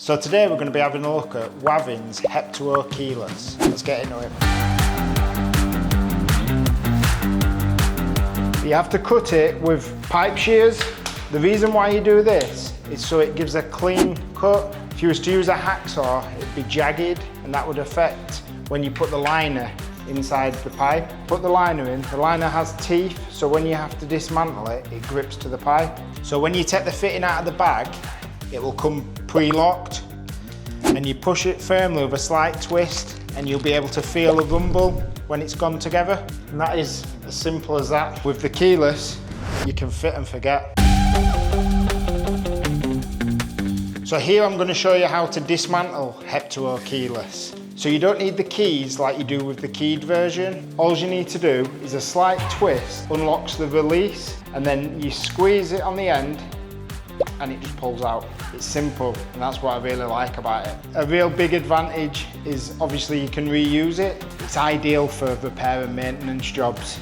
So today we're going to be having a look at Wavin's Hep2O Keyless. Let's get into it. You have to cut it with pipe shears. The reason why you do this is so it gives a clean cut. If you was to use a hacksaw, it'd be jagged, and that would affect when you put the liner inside the pipe. Put the liner in, the liner has teeth, so when you have to dismantle it, it grips to the pipe. So when you take the fitting out of the bag, it will come pre-locked, and you push it firmly with a slight twist, and you'll be able to feel a rumble when it's gone together. And that is as simple as that. With the keyless, you can fit and forget. So here I'm going to show you how to dismantle Hep2O Keyless. So you don't need the keys like you do with the keyed version. All you need to do is a slight twist, unlocks the release, and then you squeeze it on the end and it just pulls out. It's simple, and that's what I really like about it. A real big advantage is obviously you can reuse it. It's ideal for repair and maintenance jobs.